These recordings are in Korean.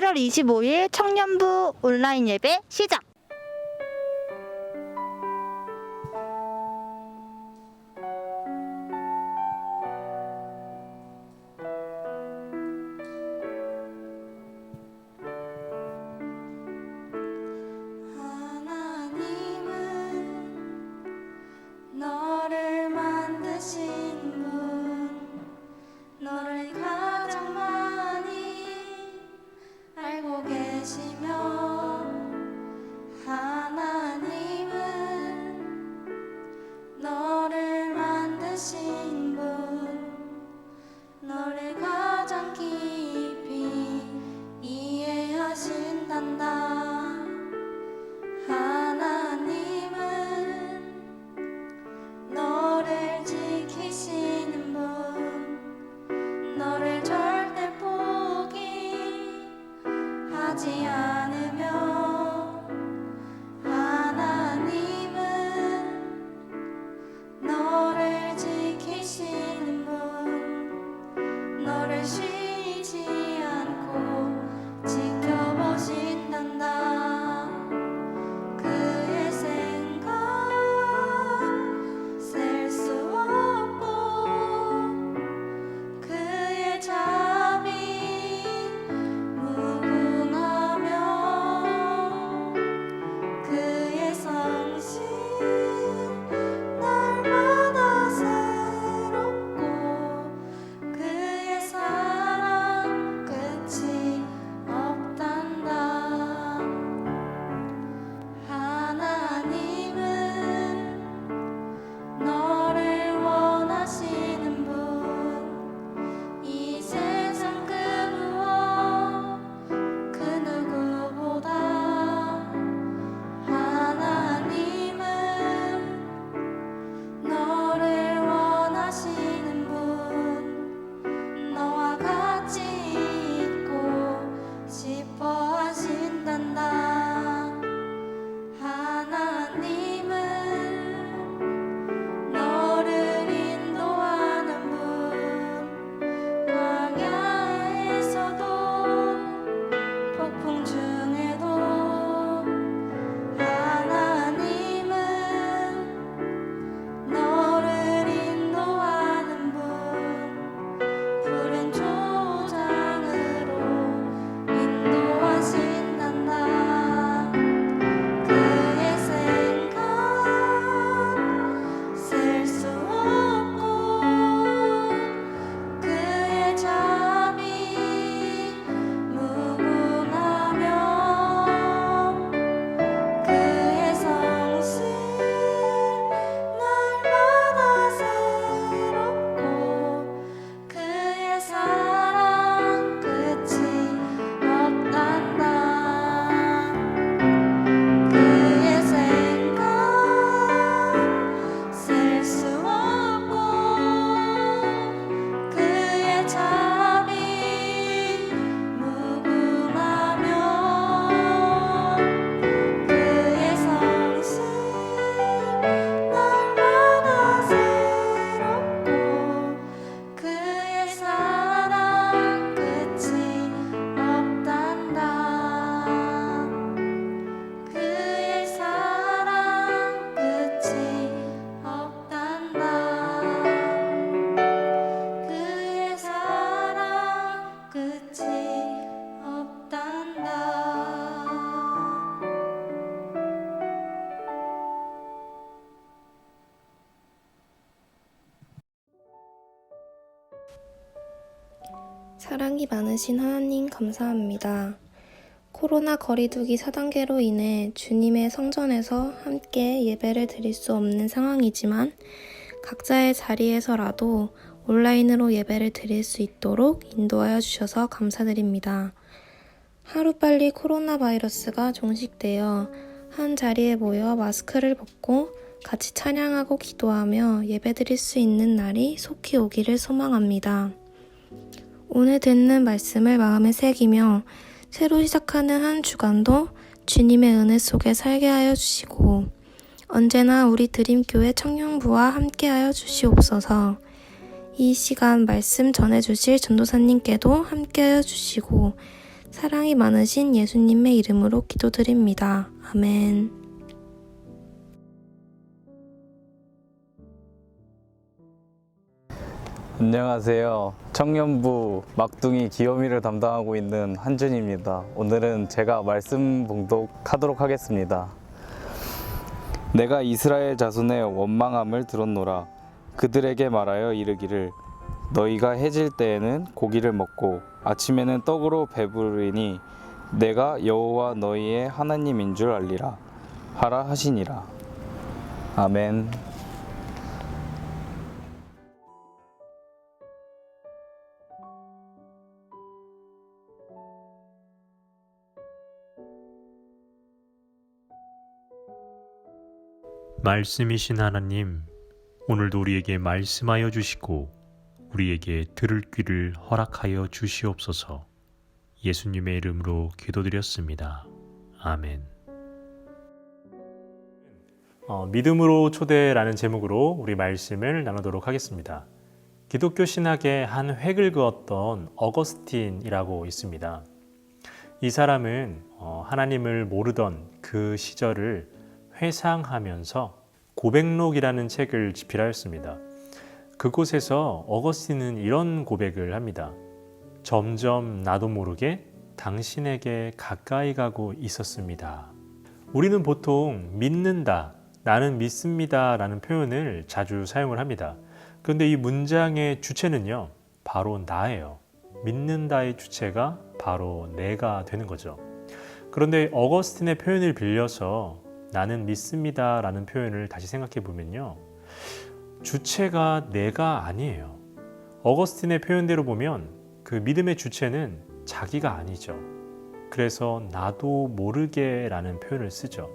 7월 25일 청년부 온라인 예배 시작! 너를 만드신 분, 너를 가장 많이 알고 계시며, 하나님은 너를 만드신 분, 너를 가장 깊이 이해하신단다. 너를 지키시는 분, 너를 절대 포기하지 않으며, 하나님은 너를 지키시는 분, 너를 쉬지 않고 지켜보신단다. 그의 생각 셀 수 없고, 그의 자비 무궁하며, 그의 성실 날마다 새롭고, 그의 사랑 끝이 없단다. 하나님은 너를 원하시는 분, 이 세상 그 무엇 그 누구보다. 하나님은 너를 원하시는 분, 너와 같이 있고 싶어 하신단다. 하나님은 너를 인도하는 분, 광야에서도 폭풍 중에도. 하나님은 너를 인도하는 분, 푸른 초장으로 인도하신단다. 그의 생각 셀 수 없고, 그의 자비 무궁하며, 그의 성실 날마다 새롭고, 그의 사랑 끝이 없단다. 그의 생각 셀 수 없고, 그의 자비 무궁하며, 그의 성실 날마다 새롭고, 그의 사랑 끝이 없단다. 그의 사랑 끝이 없단다. 그의 사랑 끝이 없단다. 사랑이 많으신 하나님 감사합니다. 코로나 거리두기 4단계로 인해 주님의 성전에서 함께 예배를 드릴 수 없는 상황이지만 각자의 자리에서라도 온라인으로 예배를 드릴 수 있도록 인도하여 주셔서 감사드립니다. 하루빨리 코로나 바이러스가 종식되어 한 자리에 모여 마스크를 벗고 같이 찬양하고 기도하며 예배드릴 수 있는 날이 속히 오기를 소망합니다. 오늘 듣는 말씀을 마음에 새기며 새로 시작하는 한 주간도 주님의 은혜 속에 살게 하여 주시고 언제나 우리 드림교회 청년부와 함께하여 주시옵소서. 이 시간 말씀 전해주실 전도사님께도 함께하여 주시고 사랑이 많으신 예수님의 이름으로 기도드립니다. 아멘. 안녕하세요. 청년부 막둥이 귀요미를 담당하고 있는 한준입니다. 오늘은 제가 말씀 봉독하도록 하겠습니다. 내가 이스라엘 자손의 원망함을 들었노라. 그들에게 말하여 이르기를 너희가 해질 때에는 고기를 먹고 아침에는 떡으로 배부르니 내가 여호와 너희의 하나님인 줄 알리라 하라 하시니라. 아멘. 말씀이신 하나님, 오늘도 우리에게 말씀하여 주시고 우리에게 들을 귀를 허락하여 주시옵소서. 예수님의 이름으로 기도드렸습니다. 아멘. 믿음으로 초대라는 제목으로 우리 말씀을 나누도록 하겠습니다. 기독교 신학의 한 획을 그었던 어거스틴이라고 있습니다. 이 사람은 하나님을 모르던 그 시절을 회상하면서 고백록이라는 책을 집필하였습니다. 그곳에서 어거스틴은 이런 고백을 합니다. 점점 나도 모르게 당신에게 가까이 가고 있었습니다. 우리는 보통 믿는다, 나는 믿습니다 라는 표현을 자주 사용을 합니다. 그런데 이 문장의 주체는요, 바로 나예요. 믿는다의 주체가 바로 내가 되는 거죠. 그런데 어거스틴의 표현을 빌려서 나는 믿습니다 라는 표현을 다시 생각해 보면요, 주체가 내가 아니에요. 어거스틴의 표현대로 보면 그 믿음의 주체는 자기가 아니죠. 그래서 나도 모르게 라는 표현을 쓰죠.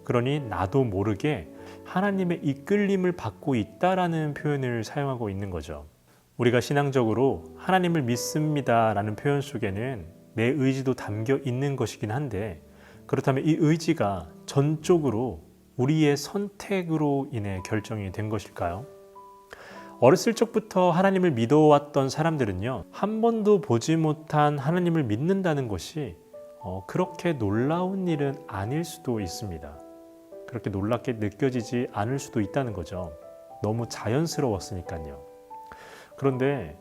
그러니 나도 모르게 하나님의 이끌림을 받고 있다라는 표현을 사용하고 있는 거죠. 우리가 신앙적으로 하나님을 믿습니다 라는 표현 속에는 내 의지도 담겨 있는 것이긴 한데, 그렇다면 이 의지가 전적으로 우리의 선택으로 인해 결정이 된 것일까요? 어렸을 적부터 하나님을 믿어왔던 사람들은요, 한 번도 보지 못한 하나님을 믿는다는 것이 그렇게 놀라운 일은 아닐 수도 있습니다. 그렇게 놀랍게 느껴지지 않을 수도 있다는 거죠. 너무 자연스러웠으니까요. 그런데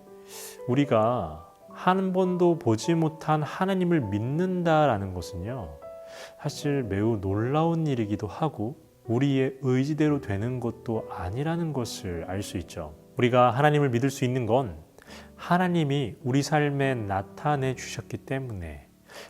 우리가 한 번도 보지 못한 하나님을 믿는다라는 것은요, 사실 매우 놀라운 일이기도 하고 우리의 의지대로 되는 것도 아니라는 것을 알 수 있죠. 우리가 하나님을 믿을 수 있는 건 하나님이 우리 삶에 나타내 주셨기 때문에,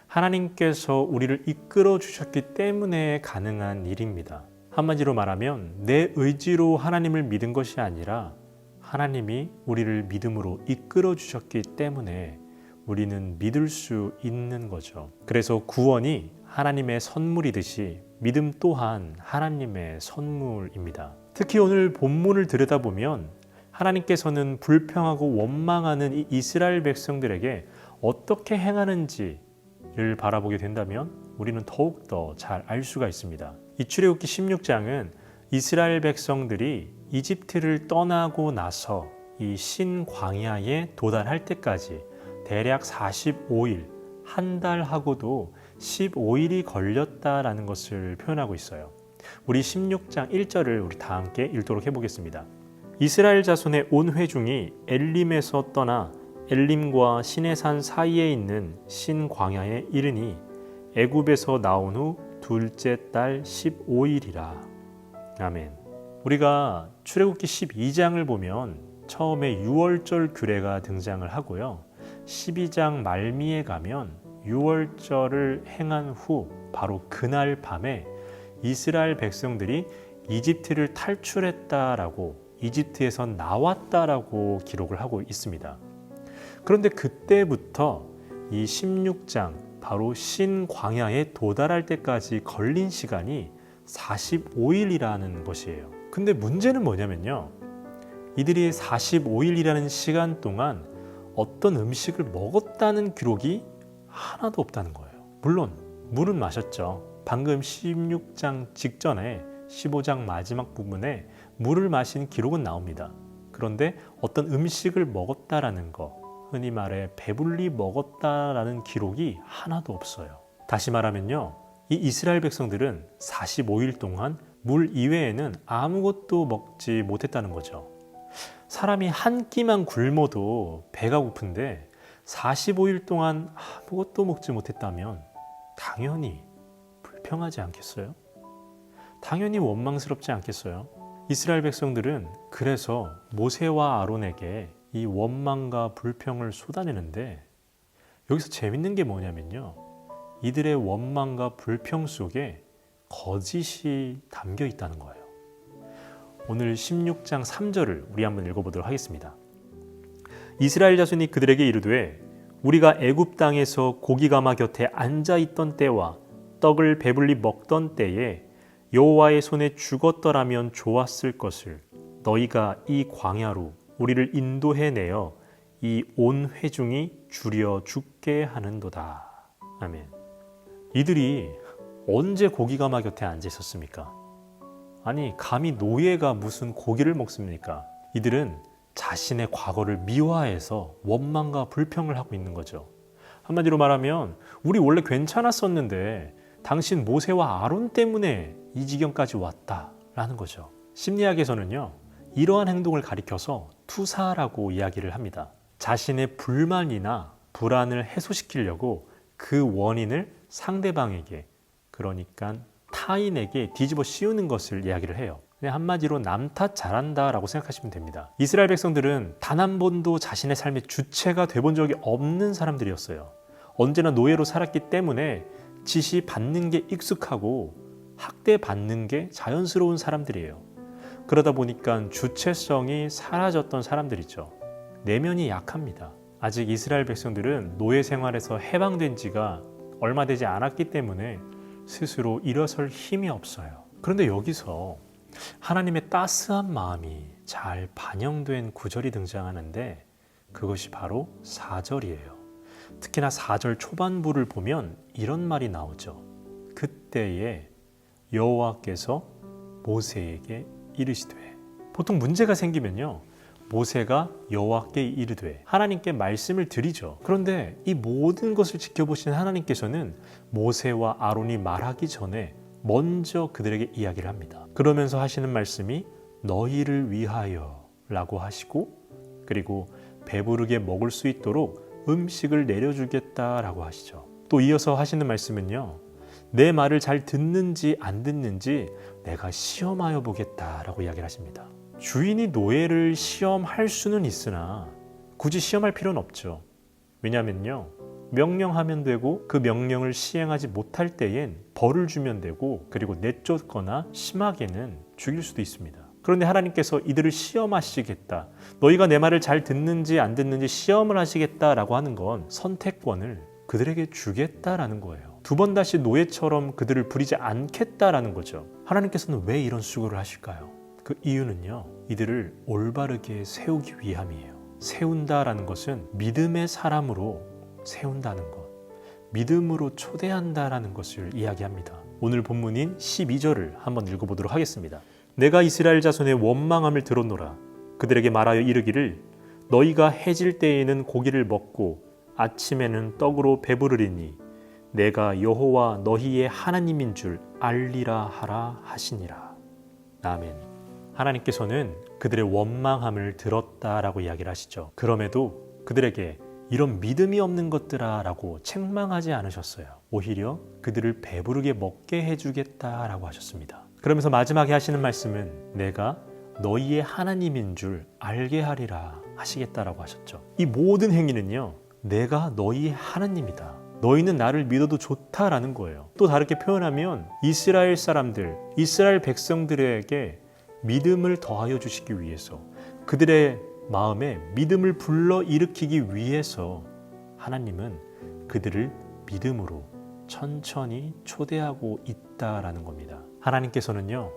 하나님께서 우리를 이끌어 주셨기 때문에 가능한 일입니다. 한마디로 말하면 내 의지로 하나님을 믿은 것이 아니라 하나님이 우리를 믿음으로 이끌어 주셨기 때문에 우리는 믿을 수 있는 거죠. 그래서 구원이 하나님의 선물이듯이 믿음 또한 하나님의 선물입니다. 특히 오늘 본문을 들여다보면 하나님께서는 불평하고 원망하는 이 이스라엘 백성들에게 어떻게 행하는지를 바라보게 된다면 우리는 더욱더 잘 알 수가 있습니다. 이 출애굽기 16장은 이스라엘 백성들이 이집트를 떠나고 나서 이 신광야에 도달할 때까지 대략 45일, 한 달하고도 15일이 걸렸다라는 것을 표현하고 있어요. 우리 16장 1절을 우리 다 함께 읽도록 해보겠습니다. 이스라엘 자손의 온 회중이 엘림에서 떠나 엘림과 시내산 사이에 있는 신광야에 이르니 애굽에서 나온 후 둘째 달 15일이라. 아멘. 우리가 출애굽기 12장을 보면 처음에 6월절 규례가 등장을 하고요. 12장 말미에 가면 6월절을 행한 후 바로 그날 밤에 이스라엘 백성들이 이집트를 탈출했다라고, 이집트에서 나왔다라고 기록을 하고 있습니다. 그런데 그때부터 이 16장 바로 신광야에 도달할 때까지 걸린 시간이 45일이라는 것이에요. 근데 문제는 뭐냐면요, 이들이 45일이라는 시간 동안 어떤 음식을 먹었다는 기록이 하나도 없다는 거예요. 물론 물은 마셨죠. 방금 16장 직전에 15장 마지막 부분에 물을 마신 기록은 나옵니다. 그런데 어떤 음식을 먹었다라는 거, 흔히 말해 배불리 먹었다라는 기록이 하나도 없어요. 다시 말하면요, 이 이스라엘 백성들은 45일 동안 물 이외에는 아무것도 먹지 못했다는 거죠. 사람이 한 끼만 굶어도 배가 고픈데 45일 동안 아무것도 먹지 못했다면 당연히 불평하지 않겠어요? 당연히 원망스럽지 않겠어요? 이스라엘 백성들은 그래서 모세와 아론에게 이 원망과 불평을 쏟아내는데, 여기서 재밌는 게 뭐냐면요, 이들의 원망과 불평 속에 거짓이 담겨 있다는 거예요. 오늘 16장 3절을 우리 한번 읽어보도록 하겠습니다. 이스라엘 자손이 그들에게 이르되 우리가 애굽 땅에서 고기가마 곁에 앉아있던 때와 떡을 배불리 먹던 때에 여호와의 손에 죽었더라면 좋았을 것을 너희가 이 광야로 우리를 인도해내어 이 온 회중이 줄여 죽게 하는도다. 아멘. 이들이 언제 고기가마 곁에 앉아 있었습니까? 아니, 감히 노예가 무슨 고기를 먹습니까? 이들은 자신의 과거를 미화해서 원망과 불평을 하고 있는 거죠. 한마디로 말하면 우리 원래 괜찮았었는데 당신 모세와 아론 때문에 이 지경까지 왔다라는 거죠. 심리학에서는요, 이러한 행동을 가리켜서 투사라고 이야기를 합니다. 자신의 불만이나 불안을 해소시키려고 그 원인을 상대방에게, 그러니까 타인에게 뒤집어 씌우는 것을 이야기를 해요. 그냥 한마디로 남 탓 잘한다라고 생각하시면 됩니다. 이스라엘 백성들은 단 한 번도 자신의 삶의 주체가 돼본 적이 없는 사람들이었어요. 언제나 노예로 살았기 때문에 지시 받는 게 익숙하고 학대받는 게 자연스러운 사람들이에요. 그러다 보니까 주체성이 사라졌던 사람들이죠. 내면이 약합니다. 아직 이스라엘 백성들은 노예 생활에서 해방된 지가 얼마 되지 않았기 때문에 스스로 일어설 힘이 없어요. 그런데 여기서 하나님의 따스한 마음이 잘 반영된 구절이 등장하는데, 그것이 바로 4절이에요. 특히나 4절 초반부를 보면 이런 말이 나오죠. 그때에 여호와께서 모세에게 이르시되. 보통 문제가 생기면요, 모세가 여호와께 이르되 하나님께 말씀을 드리죠. 그런데 이 모든 것을 지켜보신 하나님께서는 모세와 아론이 말하기 전에 먼저 그들에게 이야기를 합니다. 그러면서 하시는 말씀이 너희를 위하여 라고 하시고, 그리고 배부르게 먹을 수 있도록 음식을 내려주겠다라고 하시죠. 또 이어서 하시는 말씀은요, 내 말을 잘 듣는지 안 듣는지 내가 시험하여 보겠다라고 이야기를 하십니다. 주인이 노예를 시험할 수는 있으나 굳이 시험할 필요는 없죠. 왜냐하면요, 명령하면 되고 그 명령을 시행하지 못할 때엔 벌을 주면 되고, 그리고 내쫓거나 심하게는 죽일 수도 있습니다. 그런데 하나님께서 이들을 시험하시겠다, 너희가 내 말을 잘 듣는지 안 듣는지 시험을 하시겠다라고 하는 건 선택권을 그들에게 주겠다라는 거예요. 두 번 다시 노예처럼 그들을 부리지 않겠다라는 거죠. 하나님께서는 왜 이런 수고를 하실까요? 그 이유는요, 이들을 올바르게 세우기 위함이에요. 세운다라는 것은 믿음의 사람으로 세운다는 것, 믿음으로 초대한다라는 것을 이야기합니다. 오늘 본문인 12절을 한번 읽어보도록 하겠습니다. 내가 이스라엘 자손의 원망함을 들었노라. 그들에게 말하여 이르기를 너희가 해질 때에는 고기를 먹고 아침에는 떡으로 배부르리니 내가 여호와 너희의 하나님인 줄 알리라 하라 하시니라. 아멘. 하나님께서는 그들의 원망함을 들었다라고 이야기를 하시죠. 그럼에도 그들에게 이런 믿음이 없는 것들아 라고 책망하지 않으셨어요. 오히려 그들을 배부르게 먹게 해주겠다라고 하셨습니다. 그러면서 마지막에 하시는 말씀은 내가 너희의 하나님인 줄 알게 하리라 하시겠다라고 하셨죠. 이 모든 행위는요, 내가 너희의 하나님이다, 너희는 나를 믿어도 좋다라는 거예요. 또 다르게 표현하면 이스라엘 사람들, 이스라엘 백성들에게 믿음을 더하여 주시기 위해서, 그들의 마음에 믿음을 불러일으키기 위해서 하나님은 그들을 믿음으로 천천히 초대하고 있다라는 겁니다. 하나님께서는요,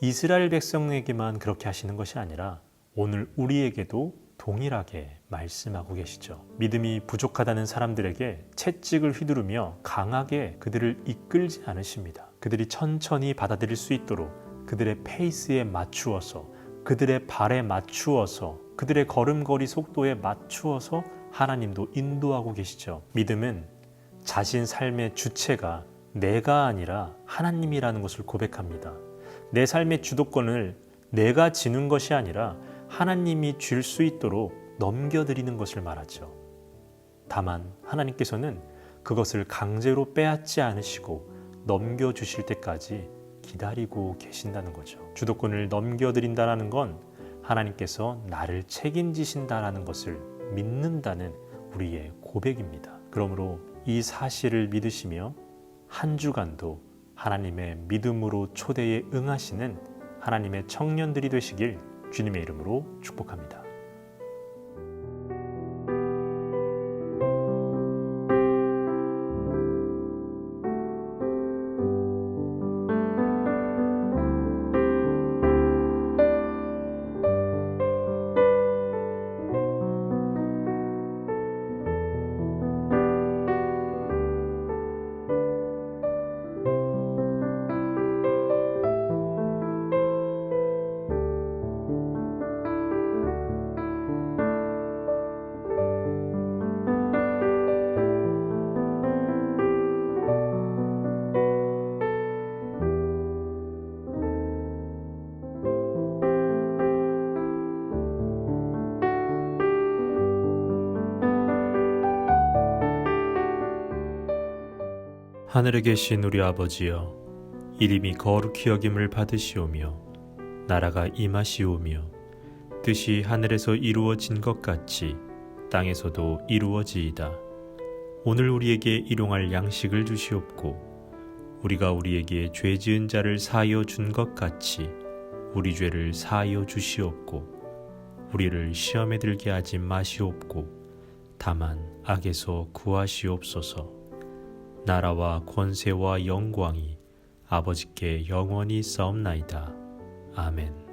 이스라엘 백성에게만 그렇게 하시는 것이 아니라 오늘 우리에게도 동일하게 말씀하고 계시죠. 믿음이 부족하다는 사람들에게 채찍을 휘두르며 강하게 그들을 이끌지 않으십니다. 그들이 천천히 받아들일 수 있도록 그들의 페이스에 맞추어서, 그들의 발에 맞추어서, 그들의 걸음걸이 속도에 맞추어서 하나님도 인도하고 계시죠. 믿음은 자신 삶의 주체가 내가 아니라 하나님이라는 것을 고백합니다. 내 삶의 주도권을 내가 지는 것이 아니라 하나님이 줄 수 있도록 넘겨드리는 것을 말하죠. 다만 하나님께서는 그것을 강제로 빼앗지 않으시고 넘겨주실 때까지 기다리고 계신다는 거죠. 주도권을 넘겨드린다는 건 하나님께서 나를 책임지신다는 것을 믿는다는 우리의 고백입니다. 그러므로 이 사실을 믿으시며 한 주간도 하나님의 믿음으로 초대에 응하시는 하나님의 청년들이 되시길 주님의 이름으로 축복합니다. 하늘에 계신 우리 아버지여, 이름이 거룩히 여김을 받으시오며 나라가 임하시오며 뜻이 하늘에서 이루어진 것 같이 땅에서도 이루어지이다. 오늘 우리에게 일용할 양식을 주시옵고 우리가 우리에게 죄 지은 자를 사하여 준 것 같이 우리 죄를 사하여 주시옵고 우리를 시험에 들게 하지 마시옵고 다만 악에서 구하시옵소서. 나라와 권세와 영광이 아버지께 영원히 싸움나이다. 아멘.